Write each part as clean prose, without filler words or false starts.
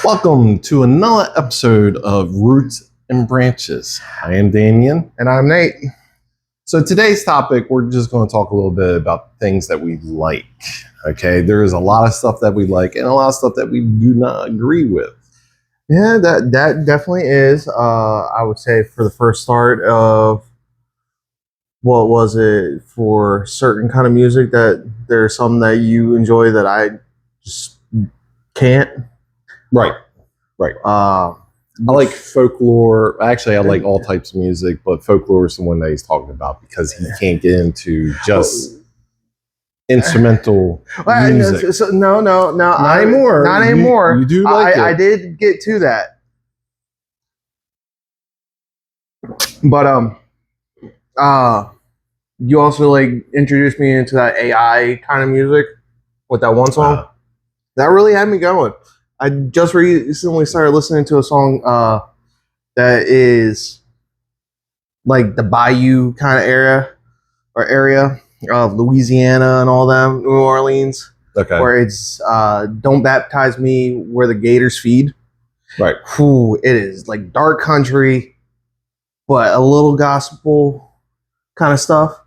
Welcome to another episode of Roots and Branches. I am Damien. And I'm Nate. So today's topic, we're just going to talk a little bit about things that we like. Okay, there's a lot of stuff that we like and a lot of stuff that we do not agree with. Yeah, that definitely is. I would say for the first start of what was it for certain kind of music that there's some that you enjoy that I just can't. Right. Uh, I like folklore. Actually, I like all types of music, but folklore is the one that he's talking about because he can't get into just instrumental music. No, Not anymore. Not anymore. You do like it. I did get to that, but you also like introduced me into that AI kind of music with that one song. That really had me going. I just recently started listening to a song that is like the Bayou kind of area of Louisiana and all them, New Orleans. Okay. Where it's "Don't Baptize Me Where the Gators Feed." Right. Whew, it is like dark country, but a little gospel kind of stuff.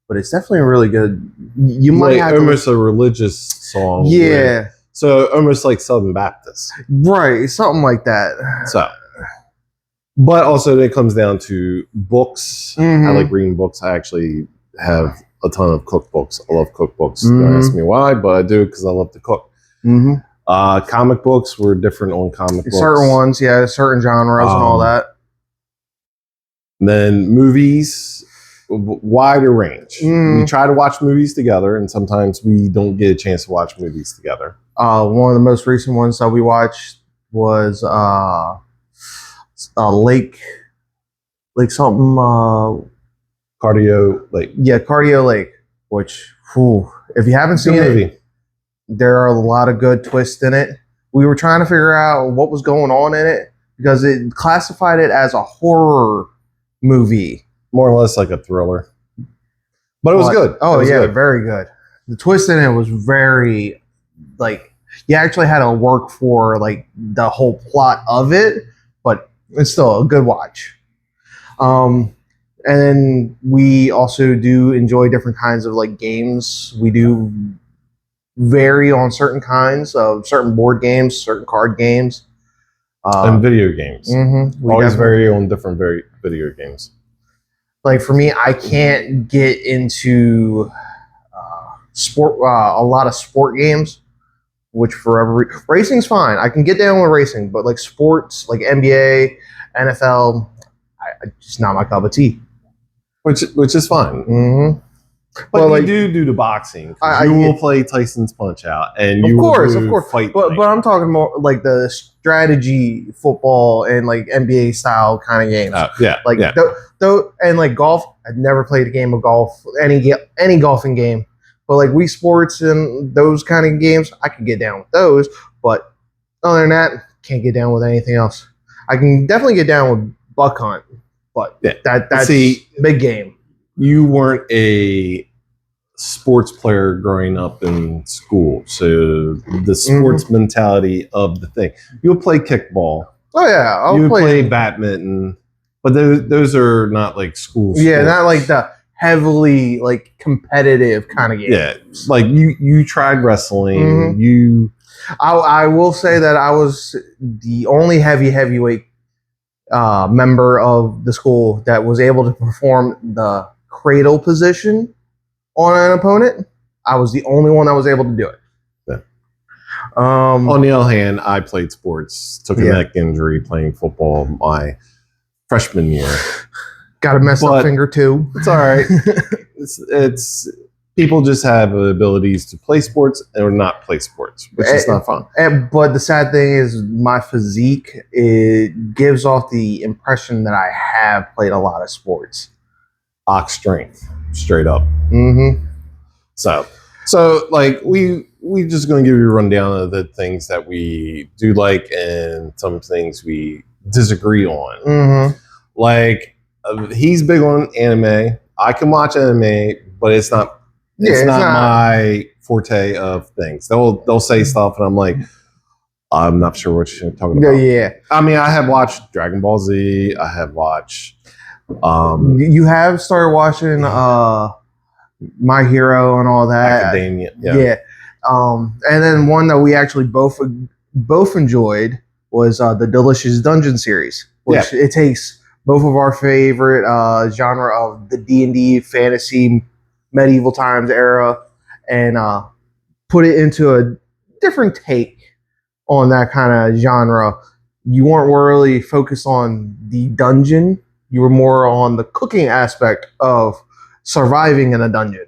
But it's definitely really good. You might like have almost a religious song. Yeah. So almost like Southern Baptist. Right, something like that. So, but also it comes down to books. Mhm. I like reading books. I actually have a ton of cookbooks. I love cookbooks. Mhm. Don't ask me why, but I do because I love to cook. Mm-hmm. Comic books were different on comic books. Certain ones, yeah, certain genres and all that. Then movies, wider range. We try to watch movies together, and sometimes we don't get a chance to watch movies together. One of the most recent ones that we watched was Lake something. Cardio Lake. Yeah, Cardio Lake. Which, if you haven't seen it, there are a lot of good twists in it. We were trying to figure out what was going on in it because it classified it as a horror movie, more or less like a thriller. But it was good. Oh yeah, very good. The twist in it was very like you actually had to work for like the whole plot of it, but it's still a good watch. And then we also do enjoy different kinds of like games. We do vary on certain kinds of certain board games, certain card games, and video games. Mm-hmm. Always vary on different video games. Like for me, I can't get into sport. A lot of sport games. Which racing's fine. I can get down with racing, but like sports, like NBA, NFL, just not my cup of tea. Which is fine. Mm-hmm. But well, you do the boxing. You will play Tyson's Punch Out, and you of course, fight. But I'm talking more like the strategy football and like NBA style kind of games. And like golf. I've never played a game of golf, any golfing game. But like Wii Sports and those kind of games, I can get down with those. But other than that, can't get down with anything else. I can definitely get down with buck hunt, but that's big game. You weren't a sports player growing up in school, so the sports mentality of the thing. You'll play kickball. Oh yeah, you play badminton, but those are not like school sports. Yeah, not like the heavily like competitive kind of games. Yeah, like you tried wrestling. I will say that I was the only heavyweight member of the school that was able to perform the cradle position on an opponent. I was the only one that was able to do it. Yeah. On the other hand, I played sports, took a neck injury playing football my freshman year. Got a messed up finger too. It's all right. it's people just have abilities to play sports or not play sports, which is not fun. But the sad thing is my physique, it gives off the impression that I have played a lot of sports. Ox strength, straight up. Mm-hmm. So like we just going to give you a rundown of the things that we do like and some things we disagree on. Mm-hmm. Like he's big on anime. I can watch anime, but it's not my forte of things. They'll say stuff, and I'm like, I'm not sure what you're talking about. Yeah. I mean, I have watched Dragon Ball Z. I have watched. You have started watching My Hero and all that. Academia. Yeah. And then one that we actually both enjoyed was the Delicious Dungeon series, which it takes both of our favorite genre of the D&D fantasy medieval times era and put it into a different take on that kind of genre. You weren't really focused on the dungeon. You were more on the cooking aspect of surviving in a dungeon.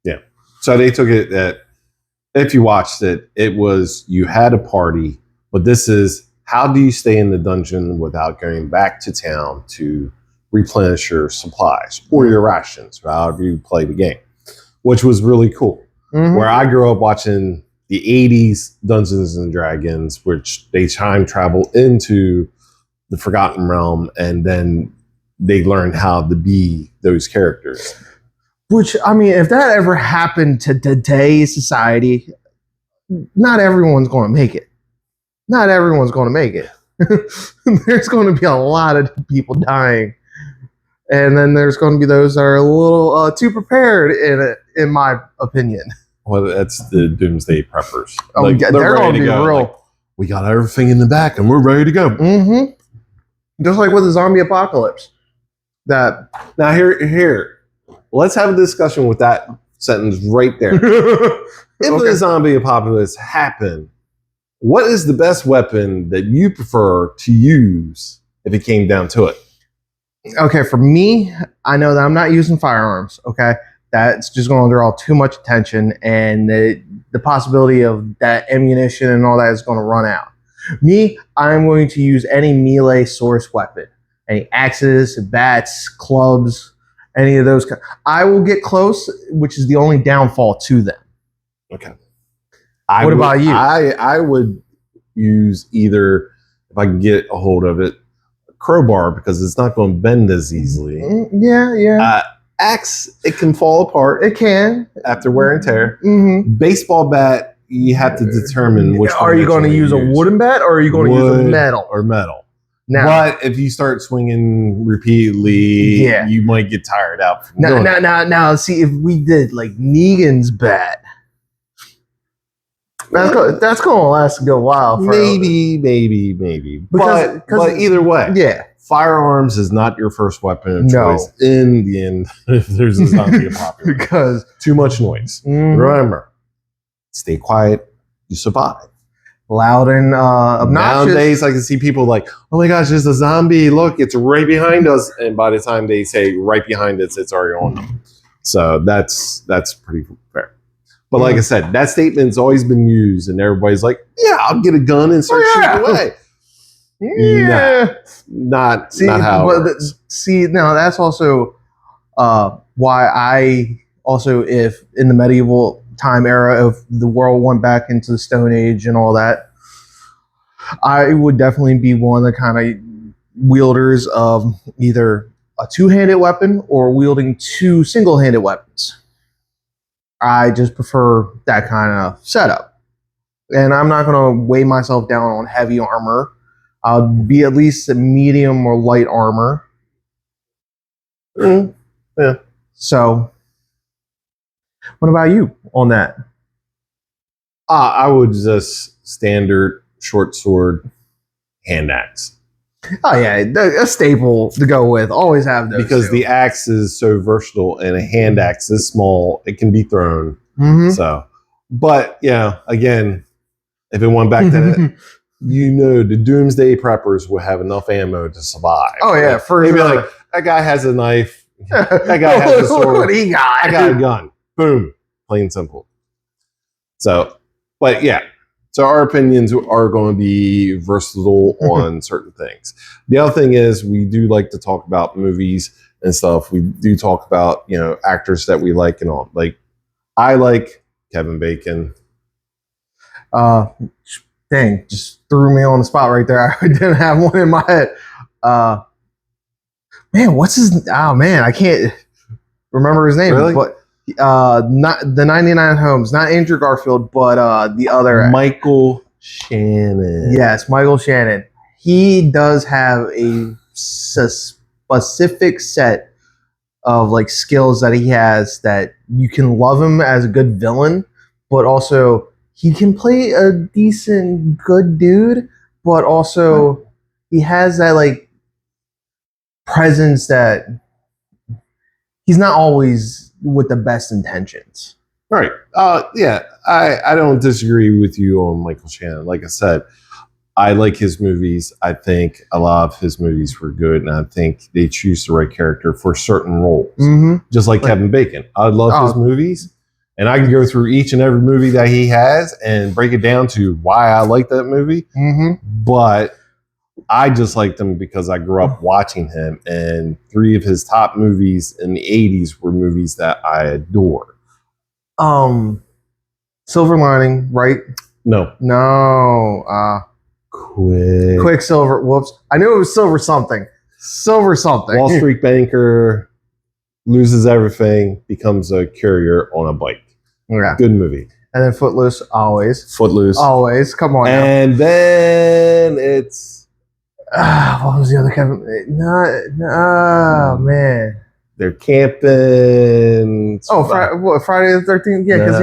Yeah. So they took it that if you watched it, it was you had a party, but this is how do you stay in the dungeon without going back to town to replenish your supplies or your rations, however you play the game, which was really cool. Mm-hmm. Where I grew up watching the 80s Dungeons and Dragons, which they time travel into the Forgotten Realm, and then they learn how to be those characters. Which, I mean, if that ever happened to today's society, not everyone's going to make it. Not everyone's going to make it. There's going to be a lot of people dying. And then there's going to be those that are a little too prepared, in my opinion. Well, that's the Doomsday Preppers. Oh, like, they're going to be real. Like, we got everything in the back and we're ready to go. Mm-hmm. Just like with the zombie apocalypse. Now, here. Let's have a discussion with that sentence right there. If the zombie apocalypse happened, what is the best weapon that you prefer to use if it came down to it? Okay, for me, I know that I'm not using firearms, okay? That's just going to draw too much attention, and the possibility of that ammunition and all that is going to run out. Me, I'm going to use any melee source weapon. Any axes, bats, clubs, any of those. I will get close, which is the only downfall to them. Okay. What about you? I would use either, if I can get a hold of it, a crowbar, because it's not going to bend as easily. Yeah. Axe, it can fall apart. It can. After wear and tear. Mm-hmm. Baseball bat, you have to determine which one. Are you going to use a wooden bat or are you going to use a metal? Or metal. Now, but if you start swinging repeatedly, you might get tired out. Now, see, if we did like Negan's bat, that's going to last a good while. Maybe. But either way, firearms is not your first weapon of choice in the end if there's a zombie apocalypse. Because too much noise. Mm-hmm. Remember, stay quiet, you survive. Loud and obnoxious. Nowadays, I can see people like, oh my gosh, there's a zombie. Look, it's right behind us. And by the time they say right behind us, it's already on them. So that's pretty fair. But like I said, that statement's always been used, and everybody's like, yeah, I'll get a gun and start shooting away. Yeah. Not how it works. Now that's also why I also, if in the medieval time era of the world went back into the Stone Age and all that, I would definitely be one of the kind of wielders of either a two-handed weapon or wielding two single-handed weapons. I just prefer that kind of setup. And I'm not going to weigh myself down on heavy armor. I'll be at least a medium or light armor. Yeah. So, what about you on that? I would just standard short sword, hand axe. Oh yeah, a staple to go with. Always have those. Because the axe is so versatile, and a hand axe is small. It can be thrown. Mm-hmm. So, but yeah, again, if it went back to that, the Doomsday Preppers will have enough ammo to survive. Oh yeah, for sure. Like, that guy has a knife. That guy has a sword. What he got? I got a gun. Boom. Plain and simple. So, but yeah. So our opinions are going to be versatile on certain things. The other thing is we do like to talk about movies and stuff. We do talk about, actors that we like and all. Like, I like Kevin Bacon. Dang, just threw me on the spot right there. I didn't have one in my head. Man, what's his? Oh man, I can't remember his name. Really? But not the 99 Homes, not Andrew Garfield, but the other Michael Shannon. Yes, Michael Shannon. He does have a specific set of like skills that he has that you can love him as a good villain, but also he can play a decent good dude, but also he has that like presence that he's not always with the best intentions. Right. Yeah, I don't disagree with you on Michael Shannon. Like I said, I like his movies. I think a lot of his movies were good, and I think they choose the right character for certain roles. Mm-hmm. Just like Kevin Bacon. I love his movies, and I can go through each and every movie that he has and break it down to why I like that movie. Mm-hmm. But I just liked him because I grew up watching him, and 3 of his top movies in the 80s were movies that I adore. Silver Lining, right? No. Quicksilver. Whoops. I knew it was Silver something. Wall Street banker loses everything, becomes a courier on a bike. Yeah. Good movie. And then Footloose, always. Always. Come on. And then it's what was the other Kevin? No, man. They're camping. Friday the 13th? Yeah, because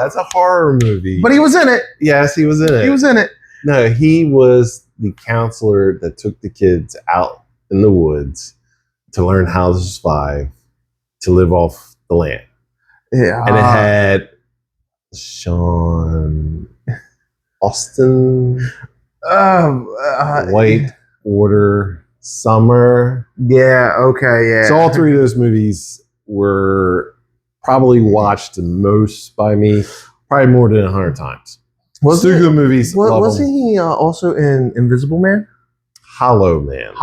that's a horror movie. But he was in it. Yes, he was in it. He was in it. No, he was the counselor that took the kids out in the woods to learn how to survive, to live off the land. Yeah. And it had Sean Austin, Whitewater Summer. Yeah, okay, yeah. So all 3 of those movies were probably watched the most by me, probably more than 100 times. Good movies. Wasn't he also in Invisible Man? Hollow Man.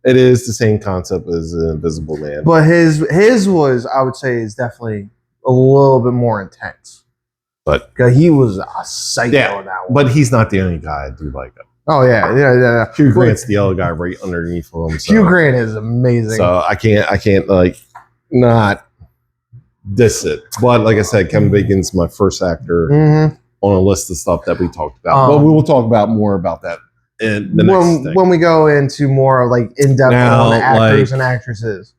It is the same concept as Invisible Man. But his was, I would say, is definitely a little bit more intense. But he was a psycho in that one. But he's not the only guy I do like him. Oh yeah. Hugh Grant's the other guy right underneath him. So. Hugh Grant is amazing. So I can't like not diss it. But like I said, Kevin Bacon's my first actor on a list of stuff that we talked about. But we will talk about more about that in the next thing. When we go into more like in depth on actors and actresses.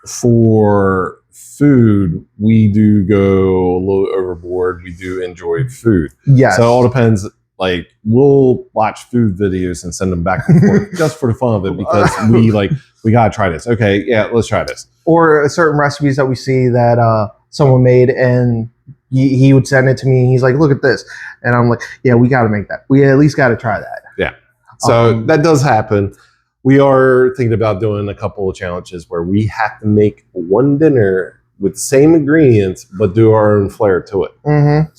For food, we do go a little overboard. We do enjoy food. Yes. So it all depends. Like we'll watch food videos and send them back and forth just for the fun of it because we gotta try this. Okay, yeah, let's try this. Or certain recipes that we see that someone made and he would send it to me and he's like, look at this. And I'm like, yeah, we gotta make that. We at least gotta try that. Yeah. So that does happen. We are thinking about doing a couple of challenges where we have to make one dinner with the same ingredients but do our own flair to it. Mm-hmm.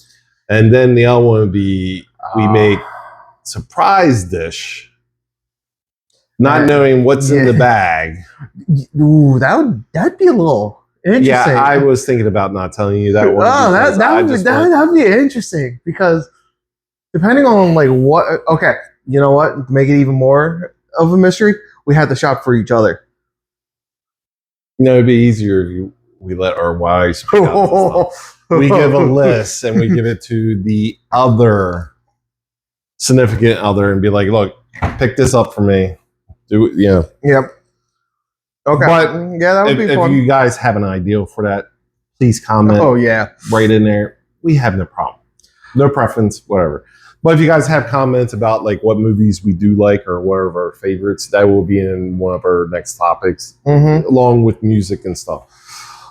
And then the other one would be we make surprise dish, not knowing what's in the bag. Ooh, that'd be a little interesting. Yeah, I was thinking about not telling you that one. That would be interesting because depending on like what. Okay, you know what? To make it even more of a mystery, we have to shop for each other. It'd be easier if we let our wives pick out stuff. We give a list and we give it to the other significant other and be like, look, pick this up for me. Do it, Yep. Okay. But yeah, that would be fun. If you guys have an idea for that, please comment. Oh yeah. Right in there. We have no problem. No preference, whatever. But if you guys have comments about like what movies we do like or what are our favorites, that will be in one of our next topics, along with music and stuff.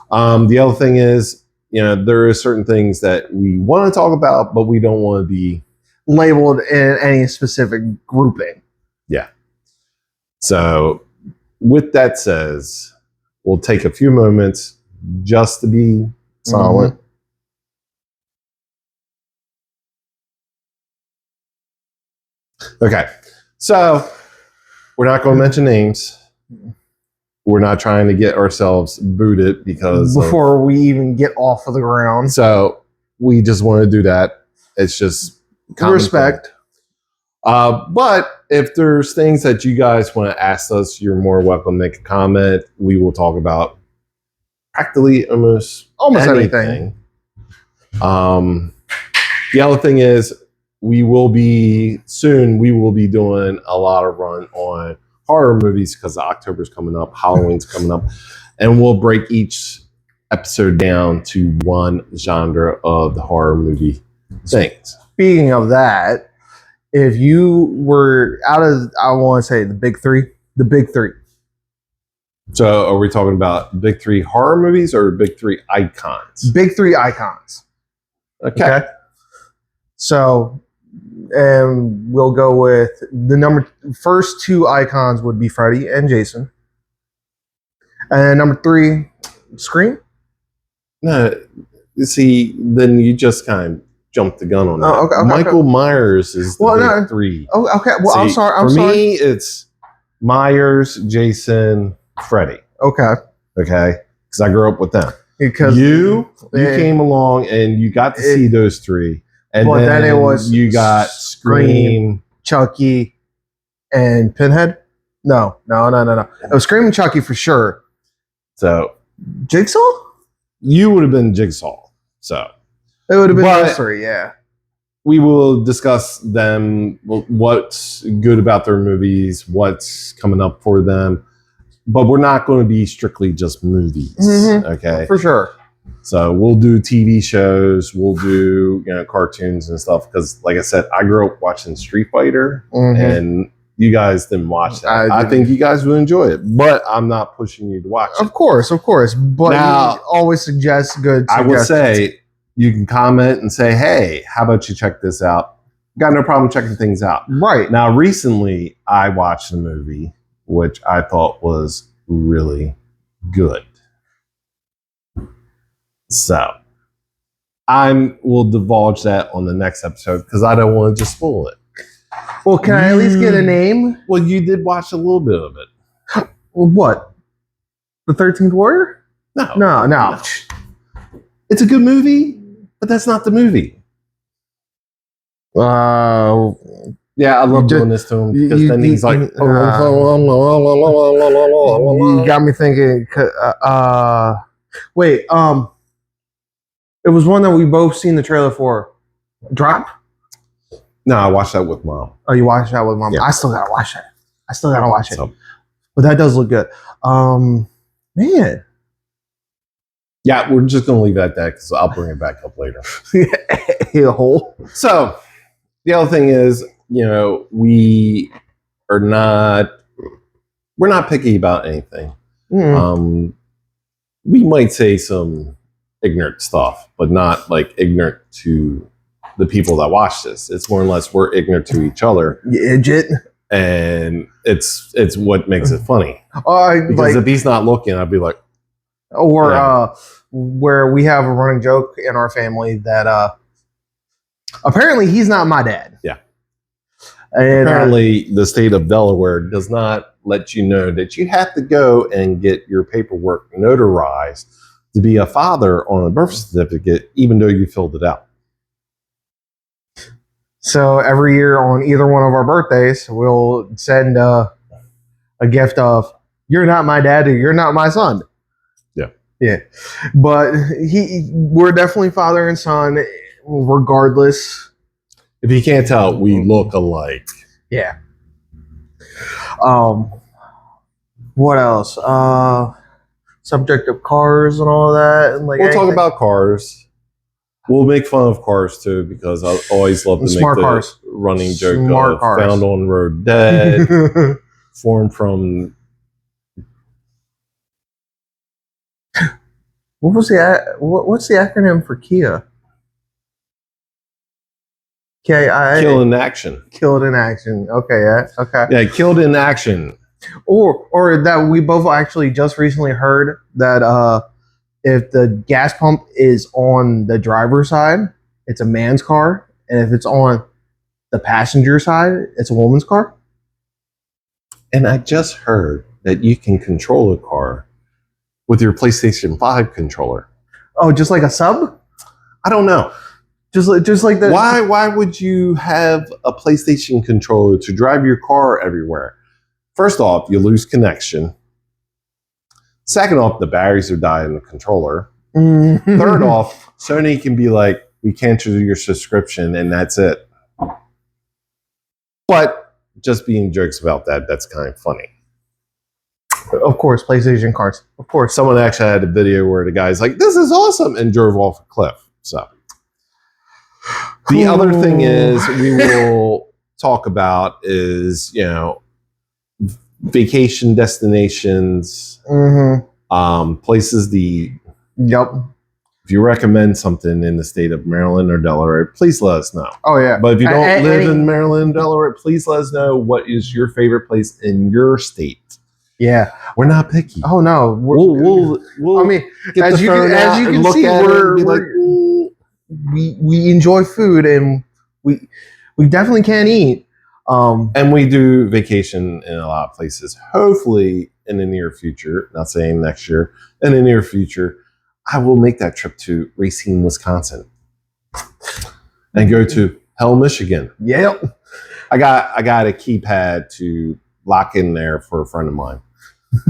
The other thing is, there are certain things that we want to talk about, but we don't want to be labeled in any specific grouping. Yeah. So with that says, we'll take a few moments just to be silent. Okay. So we're not going to mention names. We're not trying to get ourselves booted because before we even get off of the ground. So we just want to do that. It's just respect. But if there's things that you guys want to ask us, you're more welcome to make a comment. We will talk about practically almost anything. The other thing is, we will be doing a lot of run on horror movies because October's coming up, Halloween's coming up, and we'll break each episode down to one genre of the horror movie things. Speaking of that, if you were out of, I want to say the big three. So are we talking about big three horror movies or big three icons? Big three icons. Okay. So, and we'll go with first two icons would be Freddy and Jason. And number three, Scream. No, see, then you just kind of jumped the gun on that. Okay, Michael Myers is the big three. Oh, okay. Well, see, I'm sorry. For me, it's Myers, Jason, Freddy. Okay. Because I grew up with them. Because you came along and you got to see those three. And then it was you got Scream, Chucky, and Pinhead. No. It was Scream and Chucky for sure. So Jigsaw? You would have been Jigsaw. So it would have been those three, yeah. We will discuss them, what's good about their movies, what's coming up for them. But we're not going to be strictly just movies. Okay. For sure. So we'll do TV shows, we'll do cartoons and stuff. Because like I said, I grew up watching Street Fighter and you guys didn't watch that. I think you guys will enjoy it, but I'm not pushing you to watch it. Of course. But now, you always suggest good suggestions. I would say you can comment and say, hey, how about you check this out? Got no problem checking things out. Right. Now, recently, I watched a movie which I thought was really good. So, will divulge that on the next episode because I don't want to just spoil it. Well, can I at least get a name? Well, you did watch a little bit of it. What? The 13th Warrior? No. It's a good movie, but that's not the movie. Yeah, I love doing this to him because then he's like, you got me thinking. Wait, it was one that we both seen the trailer for. Drop? No, I watched that with Mom. Oh, you watched that with Mom? Yeah. I still gotta watch that. So, but that does look good. Man. Yeah, we're just gonna leave it at that because I'll bring it back up later. So the other thing is, we're not picky about anything. We might say some ignorant stuff, but not like ignorant to the people that watch this. It's more or less we're ignorant to each other. Idiot. And it's what makes it funny. Because if he's not looking, I'd be like, or where we have a running joke in our family that apparently he's not my dad. Yeah. And apparently the state of Delaware does not let you know that you have to go and get your paperwork notarized to be a father on a birth certificate, even though you filled it out. So every year on either one of our birthdays, we'll send a gift of, you're not my dad or you're not my son. Yeah. But we're definitely father and son regardless. If you can't tell, we look alike. Yeah. What else? Subject of cars and all that. And we'll talk about cars. We'll make fun of cars too, because I always love to make the running joke of found on the road dead, formed from. What's the acronym for Kia? Killed in action. Killed in action. Okay, yeah. Okay. Yeah, killed in action. Or that we both actually just recently heard that if the gas pump is on the driver's side, it's a man's car, and if it's on the passenger side, it's a woman's car. And I just heard that you can control a car with your PlayStation 5 controller. Oh, just like a sub? I don't know. Just like that. Why would you have a PlayStation controller to drive your car everywhere? First off, you lose connection. Second off, the batteries are dying in the controller. Third off, Sony can be like, we cancel your subscription, and that's it. But just being jerks about that, that's kind of funny. Of course, PlayStation cards. Of course. Someone actually had a video where the guy's like, this is awesome, and drove off a cliff. So the other thing is we will talk about is, vacation destinations, places Yep. If you recommend something in the state of Maryland or Delaware, please let us know. Oh, yeah. But if you don't live in Maryland and Delaware, please let us know what is your favorite place in your state. Yeah. We're not picky. Oh, no. We'll I mean, as you can see, we enjoy food, and we definitely can eat. And we do vacation in a lot of places. Hopefully, in the near future, not saying next year, in the near future, I will make that trip to Racine, Wisconsin, and go to Hell, Michigan. Yep. I got a keypad to lock in there for a friend of mine.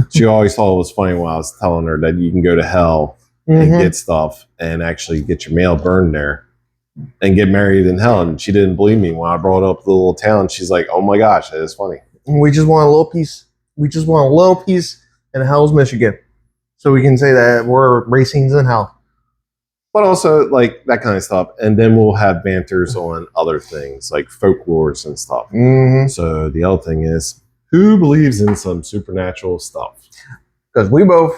She always thought it was funny when I was telling her that you can go to Hell and get stuff and actually get your mail burned there and get married in Hell. And she didn't believe me when I brought up the little town. She's like, "Oh my gosh, that is funny." We just want a little piece. We just want a little piece in Hell's, Michigan. So we can say that we're Racines in Hell. But also, like, that kind of stuff. And then we'll have banters on other things, like folklores and stuff. So the other thing is, who believes in some supernatural stuff? Because we both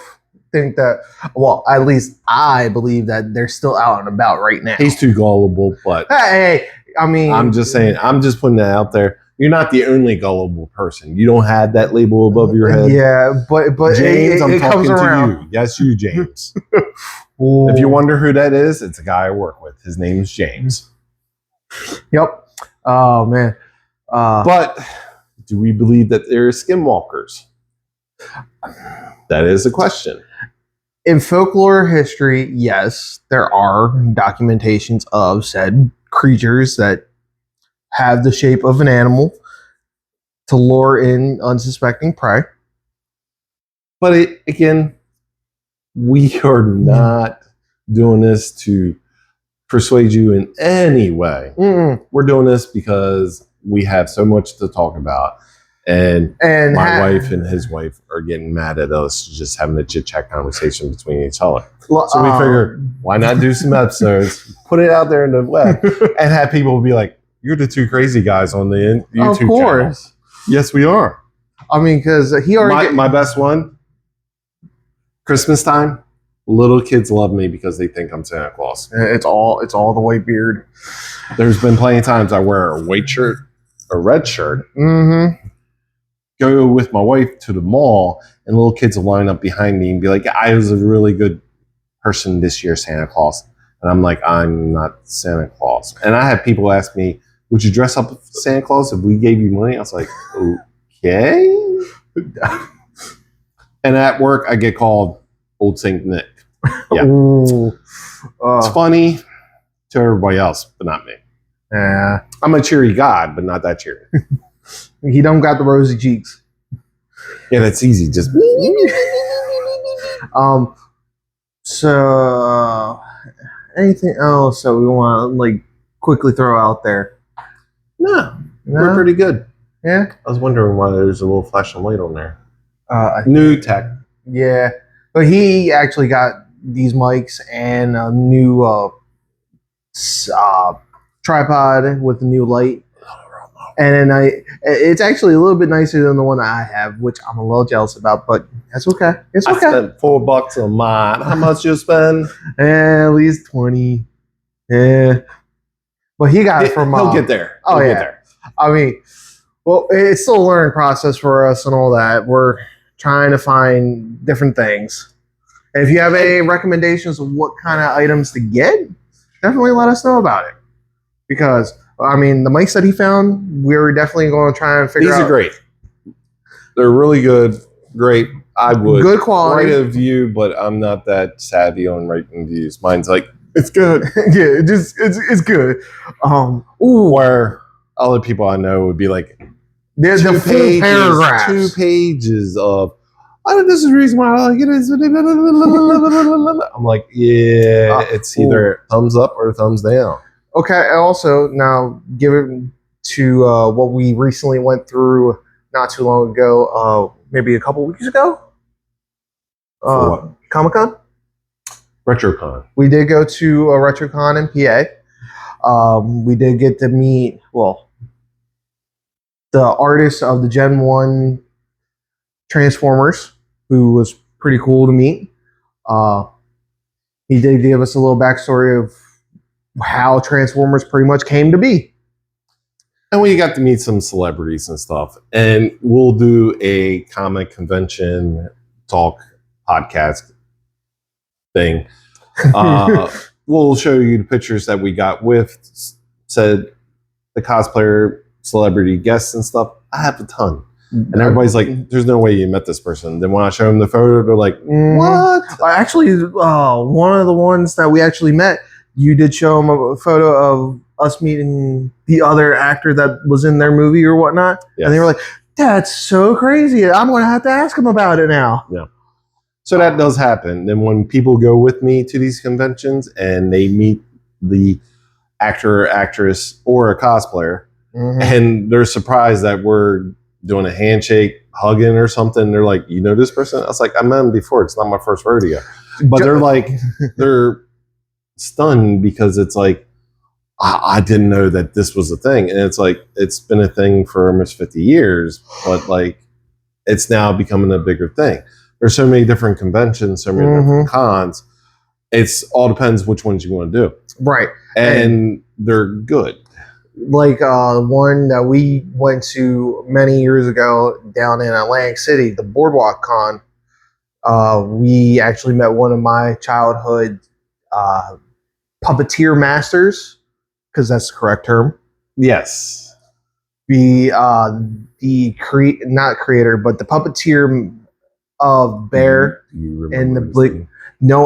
think that, well, at least I believe that they're still out and about right now. He's too gullible, but... Hey, I mean... I'm just saying, I'm just putting that out there. You're not the only gullible person. You don't have that label above your head. Yeah, but James, I'm talking to you. Yes, you, James. If you wonder who that is, it's a guy I work with. His name's James. Yep. Oh, man. But do we believe that there are skinwalkers? That is a question. In folklore history, yes, there are documentations of said creatures that have the shape of an animal to lure in unsuspecting prey. But again, we are not doing this to persuade you in any way. We're doing this because we have so much to talk about. And my wife and his wife are getting mad at us just having a chit-chat conversation between each other. So we figured, why not do some episodes, put it out there in the web, and have people be like, "You're the two crazy guys on the YouTube channel." Of course. Yes, we are. I mean, because he already... My best one, Christmas time, little kids love me because they think I'm Santa Claus. It's all the white beard. There's been plenty of times I wear a white shirt, a red shirt, go with my wife to the mall, and little kids will line up behind me and be like, "I was a really good person this year, Santa Claus." And I'm like, "I'm not Santa Claus." And I have people ask me, "Would you dress up as Santa Claus if we gave you money?" I was like, "Okay." And at work, I get called Old Saint Nick. Yeah. It's funny to everybody else, but not me. Yeah. I'm a cheery god, but not that cheery. He don't got the rosy cheeks. Yeah, that's easy. Just So anything else that we want to quickly throw out there? No, we're pretty good. Yeah. I was wondering why there's a little flashing light on there. New tech. Yeah, but he actually got these mics and a new tripod with a new light. And then it's actually a little bit nicer than the one I have, which I'm a little jealous about, but that's okay. It's okay. I spent $4 on mine. How much you spend? At least 20. Yeah. But he got it from... He'll get there. Oh, yeah. Get there. I mean, well, it's still a learning process for us and all that. We're trying to find different things. And if you have any recommendations of what kind of items to get, definitely let us know about it. Because... I mean, the mics that he found, we're definitely going to try and figure out. These are great. They're really good. Great. I would good quality. Write a review, but I'm not that savvy on writing reviews. Mine's like, it's good. Yeah, it's good. Where other people I know would be like, there's a full paragraph. 2 pages of I think this is the reason why I like it. I'm like, yeah, it's either thumbs up or thumbs down. Okay, also, now, given to what we recently went through not too long ago, maybe a couple weeks ago, Comic-Con? RetroCon. We did go to a RetroCon in PA. We did get to meet, the artist of the Gen 1 Transformers, who was pretty cool to meet. He did give us a little backstory of how Transformers pretty much came to be. And we got to meet some celebrities and stuff. And we'll do a comic convention talk podcast thing. We'll show you the pictures that we got with said the cosplayer, celebrity guests and stuff. I have a ton. And everybody's like, there's no way you met this person. Then when I show them the photo, they're like, what? Actually, one of the ones that we actually met, you did show them a photo of us meeting the other actor that was in their movie or whatnot. Yes. And they were like, that's so crazy. I'm going to have to ask him about it now. Yeah. So that does happen. Then when people go with me to these conventions and they meet the actor, actress, or a cosplayer, and they're surprised that we're doing a handshake, hugging or something. They're like, you know this person? I was like, I met him before. It's not my first rodeo. But they're like, they're stunned because it's like, I didn't know that this was a thing. And it's like, it's been a thing for almost 50 years, but like, it's now becoming a bigger thing. There's so many different conventions, so many different cons. It's all depends which ones you want to do. Right. And they're good. Like one that we went to many years ago down in Atlantic City, the Boardwalk Con. We actually met one of my childhood puppeteer masters, because that's the correct term. Yes. Not creator, but the puppeteer of Bear and the Blink. No.